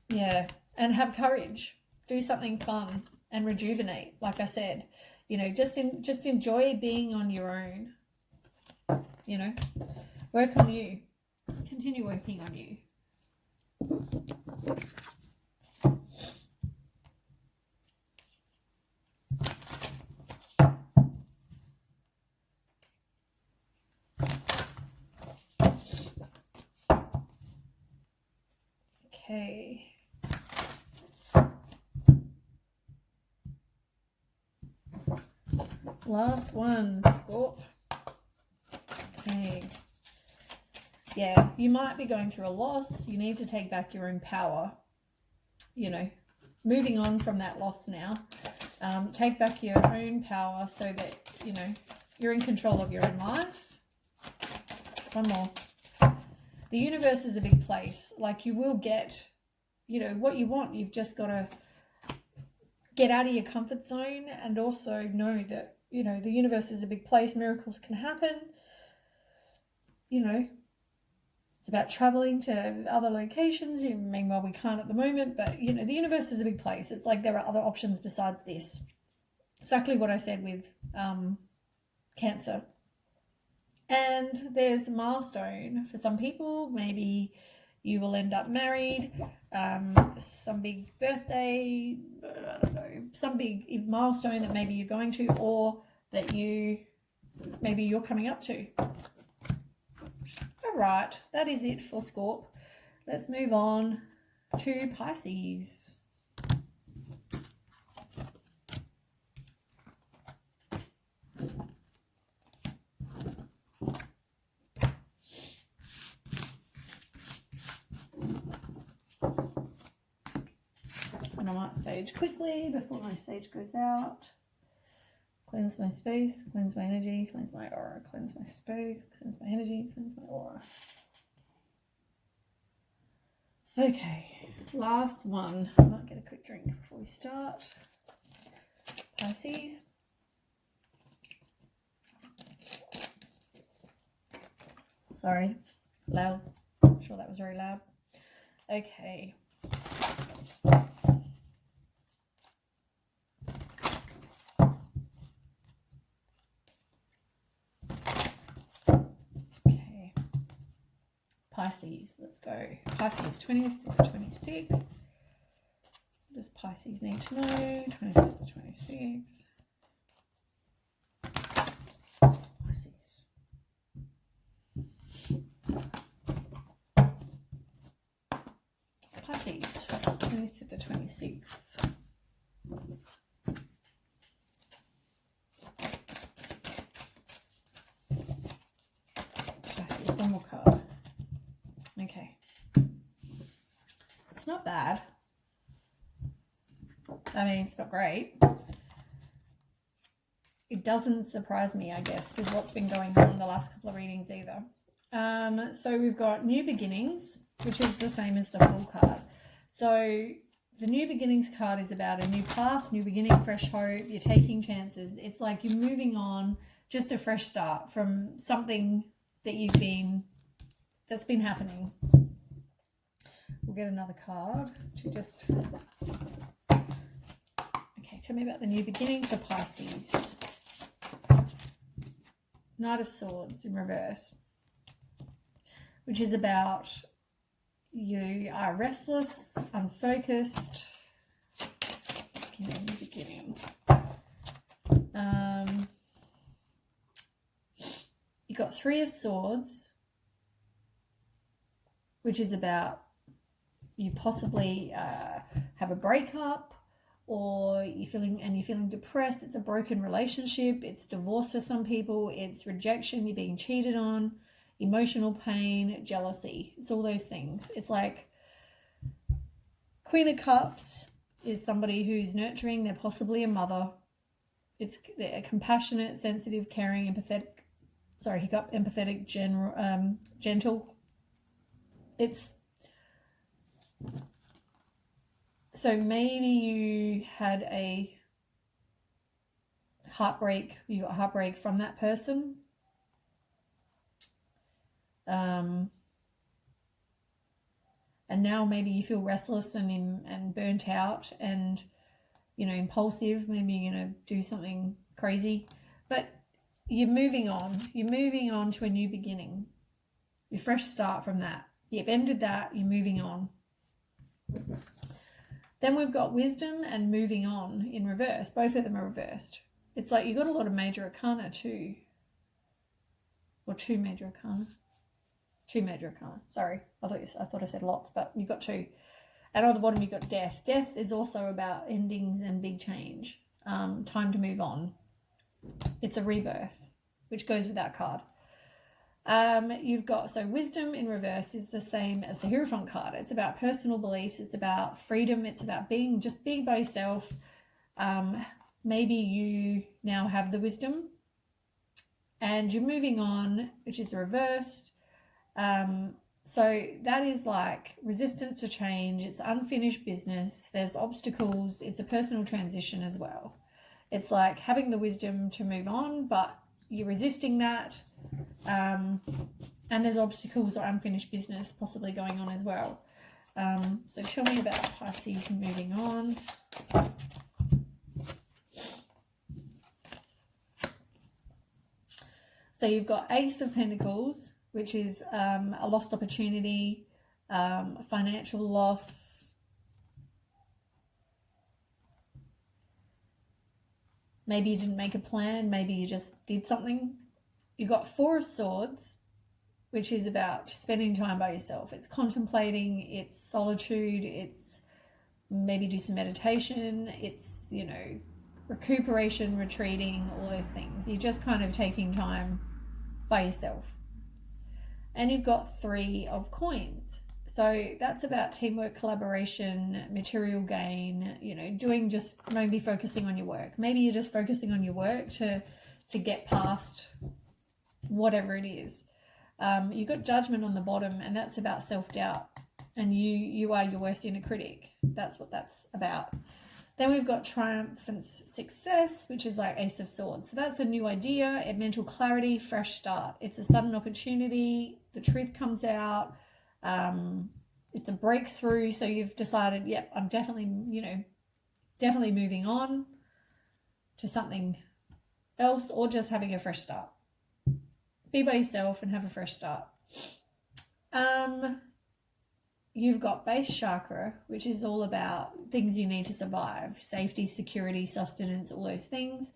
Yeah, and have courage. Do something fun and rejuvenate. Like I said, you know, just enjoy being on your own. You know, work on you. Continue working on you. Okay. Last one, Scorp. Okay. Yeah, you might be going through a loss. You need to take back your own power. You know, moving on from that loss now. Take back your own power so that, you know, you're in control of your own life. One more. The universe is a big place. Like, you will get, you know, what you want. You've just got to get out of your comfort zone and also know that, you know, the universe is a big place. Miracles can happen. You know, it's about traveling to other locations. I mean, well, we can't at the moment, but, you know, the universe is a big place. It's like there are other options besides this. Exactly what I said with Cancer. And there's a milestone for some people. Maybe you will end up married, some big birthday, I don't know, some big milestone that maybe you're going to, or that maybe you're coming up to. All right, that is it for Scorp. Let's move on to Pisces. And I might sage quickly before my sage goes out. Cleanse my space, cleanse my energy, cleanse my aura, cleanse my space, cleanse my energy, cleanse my aura. Okay, last one. I might get a quick drink before we start. Pisces. Sorry, loud. I'm sure that was very loud. Okay. Pisces, let's go. Pisces, 20th to 26th. Does Pisces need to know? 20th to 26th. Pisces. Pisces, 20th to the 26th. Pisces, one more card. Okay. It's not bad. I mean, it's not great. It doesn't surprise me, I guess, with what's been going on in the last couple of readings either. So we've got new beginnings, which is the same as the Fool card. So the new beginnings card is about a new path, new beginning, fresh hope. You're taking chances. It's like you're moving on just a fresh start from something that that's been happening. We'll get another card to just, okay, tell me about the new beginning for Pisces. Knight of Swords in reverse, which is about you are restless, unfocused. New beginning. You got Three of Swords, which is about you possibly have a breakup, or you're feeling depressed. It's a broken relationship. It's divorce for some people. It's rejection. You're being cheated on. Emotional pain, jealousy. It's all those things. It's like Queen of Cups is somebody who's nurturing. They're possibly a mother. They're compassionate, sensitive, caring, empathetic. Sorry, hiccup. Empathetic, gentle. It's so maybe you had a heartbreak. You got heartbreak from that person. And now maybe you feel restless and burnt out and, you know, impulsive. Maybe you're going to do something crazy. But you're moving on. You're moving on to a new beginning. Your fresh start from that. You've ended that. You're moving on. Then we've got Wisdom and Moving On in reverse. Both of them are reversed. It's like you got a lot of major arcana too. Or two major arcana. Two major arcana. Sorry, I thought I said lots, but you've got two. And on the bottom you've got Death. Death is also about endings and big change. Time to move on. It's a rebirth, which goes with that card. You've got, so Wisdom in reverse is the same as the Hierophant card. It's about personal beliefs. It's about freedom. It's about being by yourself. Maybe you now have the wisdom and you're moving on, which is reversed. So that is like resistance to change. It's unfinished business. There's obstacles. It's a personal transition as well. It's like having the wisdom to move on, but you're resisting that. And there's obstacles or unfinished business possibly going on as well. So tell me about Pisces moving on. So you've got Ace of Pentacles, which is a lost opportunity, financial loss. Maybe you didn't make a plan. Maybe you just did something. You got Four of Swords, which is about spending time by yourself. It's contemplating, it's solitude, it's maybe do some meditation, it's, you know, recuperation, retreating, all those things. You're just kind of taking time by yourself. And you've got Three of Coins. So that's about teamwork, collaboration, material gain, you know, just maybe focusing on your work. Maybe you're just focusing on your work to get past whatever it is. You've got Judgment on the bottom, and that's about self-doubt. And you are your worst inner critic. That's what that's about. Then we've got Triumph and Success, which is like Ace of Swords. So that's a new idea, a mental clarity, fresh start. It's a sudden opportunity. The truth comes out. It's a breakthrough. So you've decided, yep, I'm definitely moving on to something else, or just having a fresh start. Be by yourself and have a fresh start. You've got Base Chakra, which is all about things you need to survive. Safety, security, sustenance, all those things.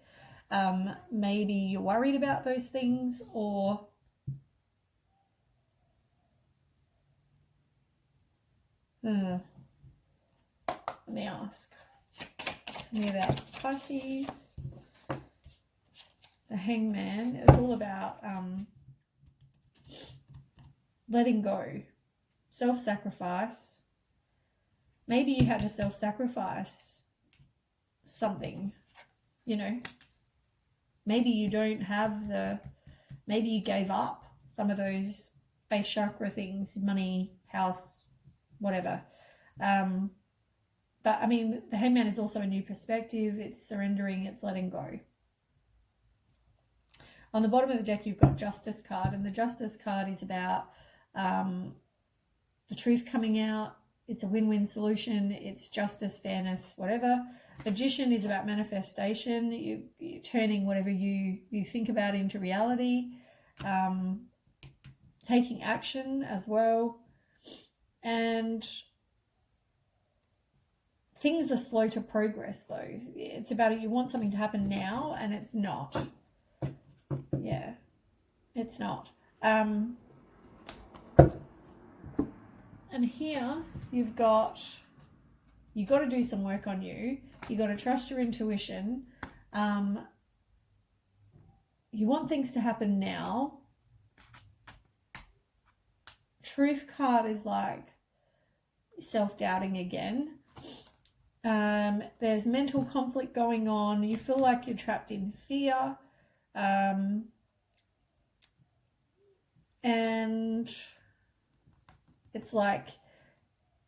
Maybe you're worried about those things, or let me ask. Tell me about Pisces. The Hangman is all about letting go, self-sacrifice. Maybe you had to self-sacrifice something, you know. Maybe you don't have maybe you gave up some of those base chakra things, money, house, whatever. But I mean, the Hangman is also a new perspective. It's surrendering, it's letting go. On the bottom of the deck, you've got Justice card, and the Justice card is about the truth coming out. It's a win-win solution. It's justice, fairness, whatever. Magician is about manifestation. You're turning whatever you think about into reality. Taking action as well. And things are slow to progress, though. It's about you want something to happen now, and it's not. Yeah, it's not. And here you've got to do some work on you. You got to trust your intuition. You want things to happen now. Truth card is like self-doubting again. There's mental conflict going on. You feel like you're trapped in fear. And it's like,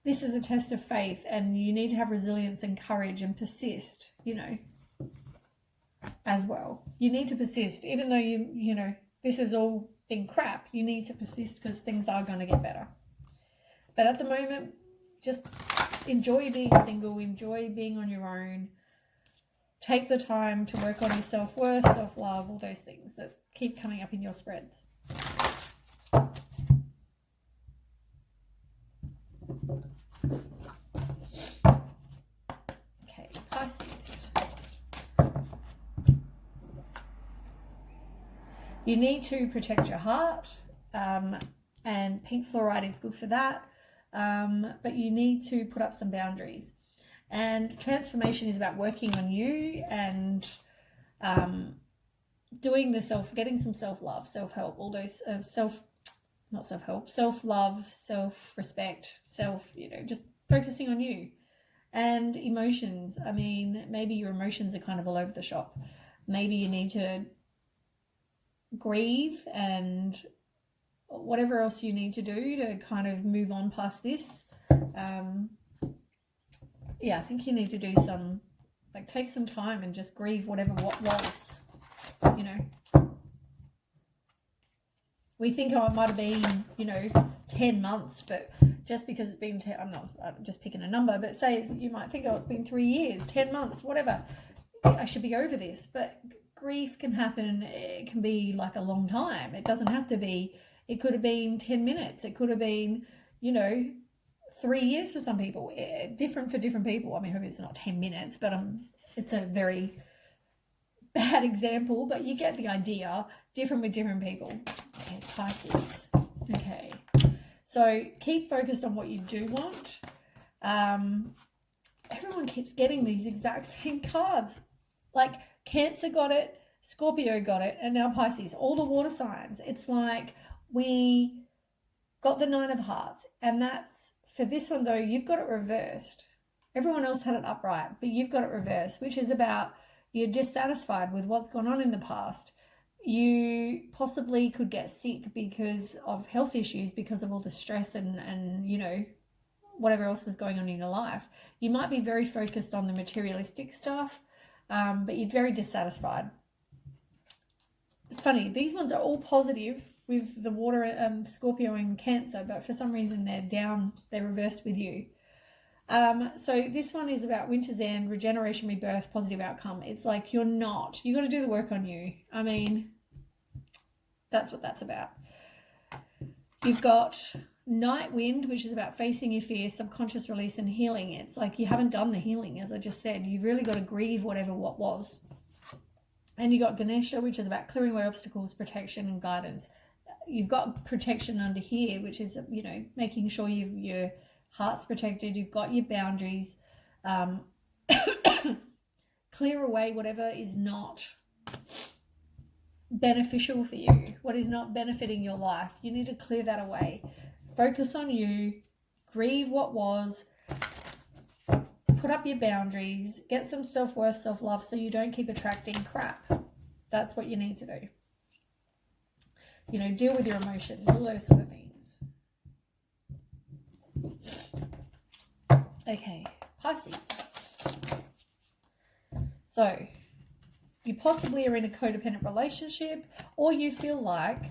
this is a test of faith, and you need to have resilience and courage and persist, you know, as well. You need to persist, even though you know, this has all been crap. You need to persist because things are going to get better. But at the moment, just enjoy being single, enjoy being on your own. Take the time to work on your self-worth, self-love, all those things that keep coming up in your spreads. Okay, Pisces. You need to protect your heart, and pink fluoride is good for that, but you need to put up some boundaries. And transformation is about working on you and doing the getting some self-love, self-help, all those self-love, self-respect, just focusing on you. And emotions, I mean, maybe your emotions are kind of all over the shop. Maybe you need to grieve and whatever else you need to do to kind of move on past this. Yeah, I think you need to do take some time and just grieve what was, you know. We think, it might have been, 10 months, but just because it's been, I'm just picking a number, but say you might think, it's been 3 years, 10 months, whatever. I should be over this, but grief can happen. It can be like a long time. It doesn't have to be, it could have been 10 minutes. It could have been, 3 years for some people. Different for different people. I mean, hopefully it's not 10 minutes, but it's a very bad example, but you get the idea. Different with different people. Okay, Pisces. Okay. So keep focused on what you do want. Everyone keeps getting these exact same cards. Like Cancer got it, Scorpio got it, and now Pisces. All the water signs. It's like we got the 9 of Hearts, and that's, for this one though, you've got it reversed. Everyone else had it upright, but you've got it reversed, which is about you're dissatisfied with what's gone on in the past. You possibly could get sick because of health issues, because of all the stress and whatever else is going on in your life. You might be very focused on the materialistic stuff, but you're very dissatisfied. It's funny, these ones are all positive with the water, Scorpio and Cancer, but for some reason they're reversed with you. So this one is about winter's end, regeneration, rebirth, positive outcome. It's like you got to do the work on you. I mean, that's what that's about. You've got Night Wind, which is about facing your fears, subconscious release and healing. It's like you haven't done the healing, as I just said. You've really got to grieve what was. And you got Ganesha, which is about clearing away obstacles, protection and guidance. You've got protection under here, which is, making sure your heart's protected. You've got your boundaries. Clear away whatever is not beneficial for you, what is not benefiting your life. You need to clear that away. Focus on you. Grieve what was. Put up your boundaries. Get some self-worth, self-love, so you don't keep attracting crap. That's what you need to do. Deal with your emotions, all those sort of things. Okay, Pisces. So, you possibly are in a codependent relationship, or you feel like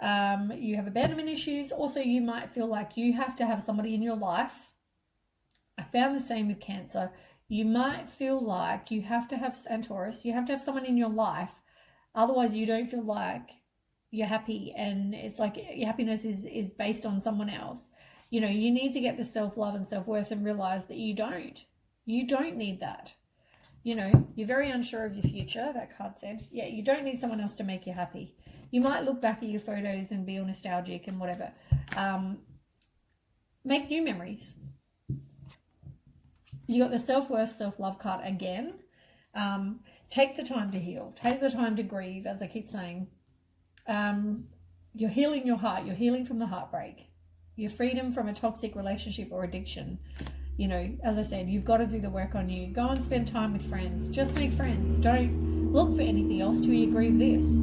you have abandonment issues. Also, you might feel like you have to have somebody in your life. I found the same with Cancer. You might feel like you have to have, and Taurus, you have to have someone in your life. Otherwise, you don't feel like you're happy, and it's like your happiness is based on someone else. You know, you need to get the self-love and self-worth and realize that you don't need that. You know, you're very unsure of your future, that card said. Yeah, you don't need someone else to make you happy. You might look back at your photos and be all nostalgic and whatever. Make new memories. You got the self-worth, self-love card again. Take the time to heal. Take the time to grieve, as I keep saying. You're healing your heart. You're healing from the heartbreak. Your freedom from a toxic relationship or addiction. You know, as I said, you've got to do the work on you. Go and spend time with friends. Just make friends. Don't look for anything else till you grieve this.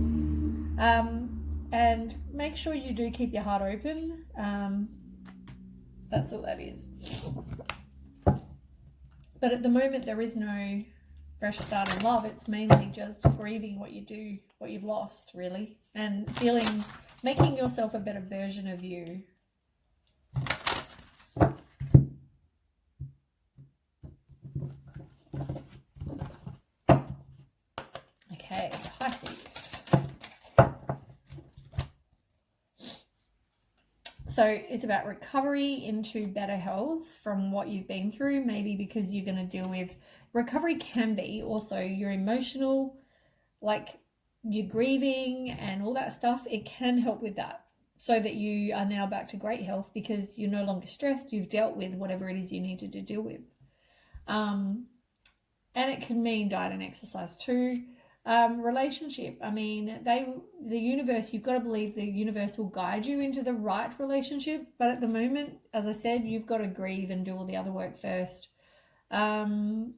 And make sure you do keep your heart open. That's all that is. But at the moment, there is no fresh start in love. It's mainly just grieving what you've lost, really. And making yourself a better version of you. Okay, Pisces. So it's about recovery into better health from what you've been through, maybe because you're going to deal with, recovery can be also your emotional, like you're grieving and all that stuff. It can help with that so that you are now back to great health because you're no longer stressed. You've dealt with whatever it is you needed to deal with. And it can mean diet and exercise too. Relationship, I mean, the universe, you've got to believe the universe will guide you into the right relationship, but at the moment, as I said, you've got to grieve and do all the other work first. And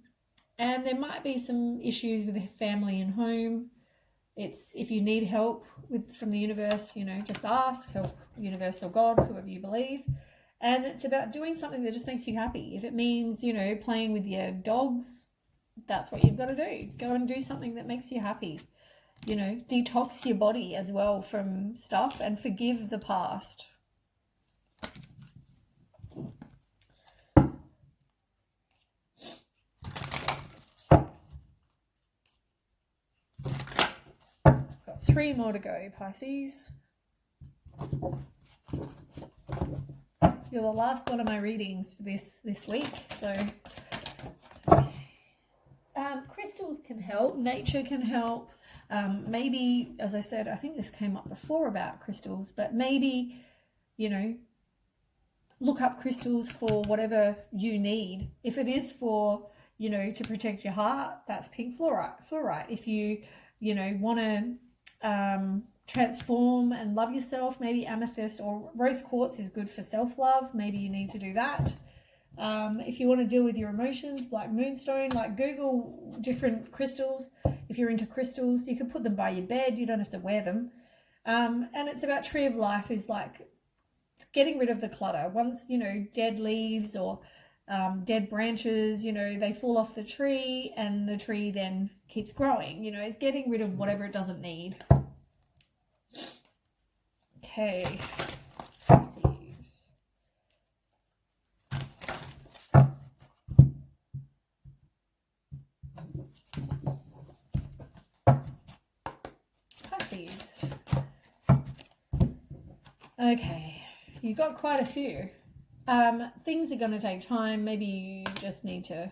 there might be some issues with family and home. It's, if you need help from the universe, you know, just ask, help universe or God, whoever you believe. And it's about doing something that just makes you happy. If it means, you know, playing with your dogs, that's what you've got to do. Go and do something that makes you happy. You know, detox your body as well from stuff and forgive the past. Got 3 more to go, Pisces. You're the last one of my readings for this week, so crystals can help, nature can help. Maybe, as I said, I think this came up before about crystals, but maybe, you know, look up crystals for whatever you need. If it is for, you know, to protect your heart, that's pink fluorite. If you know, want to transform and love yourself, maybe amethyst or rose quartz is good for self-love. Maybe you need to do that. If you want to deal with your emotions, black moonstone, like Google different crystals. If you're into crystals, you can put them by your bed. You don't have to wear them. And it's about tree of life is like getting rid of the clutter. Once, you know, dead leaves or dead branches, you know, they fall off the tree and the tree then keeps growing. You know, it's getting rid of whatever it doesn't need. Okay. Pisces. Okay, you got quite a few. Things are going to take time. Maybe you just need to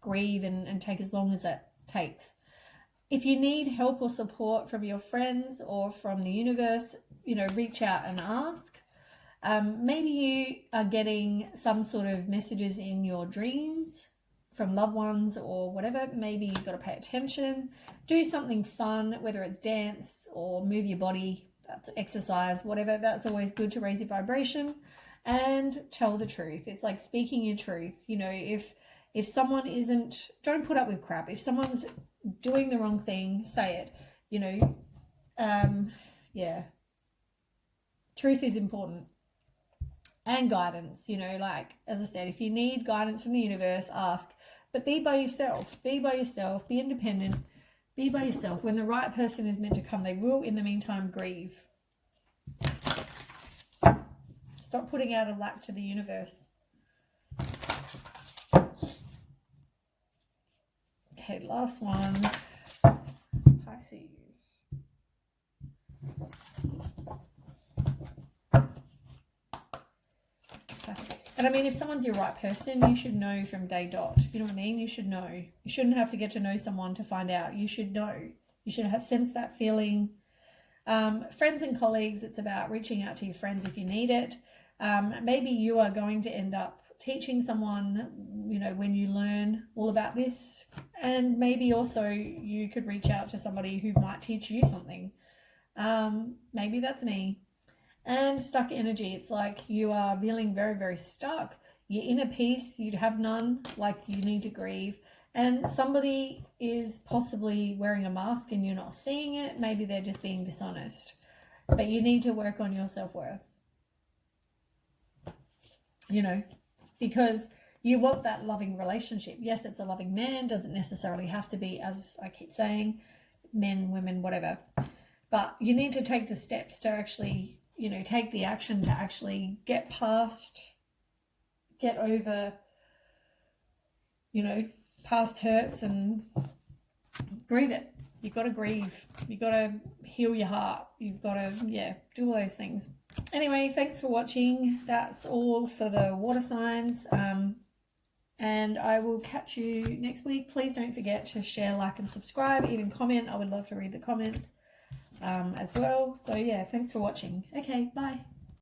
grieve and take as long as it takes. If you need help or support from your friends or from the universe, you know, reach out and ask. Maybe you are getting some sort of messages in your dreams from loved ones or whatever. Maybe you've got to pay attention. Do something fun, whether it's dance or move your body, that's exercise, whatever. That's always good to raise your vibration. And tell the truth. It's like speaking your truth. You know, if someone isn't, don't put up with crap. If someone's doing the wrong thing, say it. You know, yeah. Truth is important. And guidance, you know, like, as I said, if you need guidance from the universe, ask. But be by yourself. Be by yourself. Be independent. Be by yourself. When the right person is meant to come, they will. In the meantime, grieve. Stop putting out a lack to the universe. Okay, last one. Pisces. And I mean, if someone's your right person, you should know from day dot. You know what I mean? You should know. You shouldn't have to get to know someone to find out. You should know. You should have sensed that feeling. Friends and colleagues, it's about reaching out to your friends if you need it. Maybe you are going to end up teaching someone, you know, when you learn all about this. And maybe also you could reach out to somebody who might teach you something. Maybe that's me. And stuck energy, it's like you are feeling very, very stuck. Your inner peace, you'd have none, like you need to grieve. And somebody is possibly wearing a mask and you're not seeing it. Maybe they're just being dishonest. But you need to work on your self-worth. You know, because you want that loving relationship. Yes, it's a loving man. Doesn't necessarily have to be, as I keep saying, men, women, whatever. But you need to take the steps to actually, you know, take the action to actually get past, get over, you know, past hurts and grieve it. You've got to grieve. You've got to heal your heart. You've got to, yeah, do all those things. Anyway, thanks for watching. That's all for the water signs. And I will catch you next week. Please don't forget to share, like, and subscribe. Even comment. I would love to read the comments as well. So, yeah, thanks for watching. Okay, bye.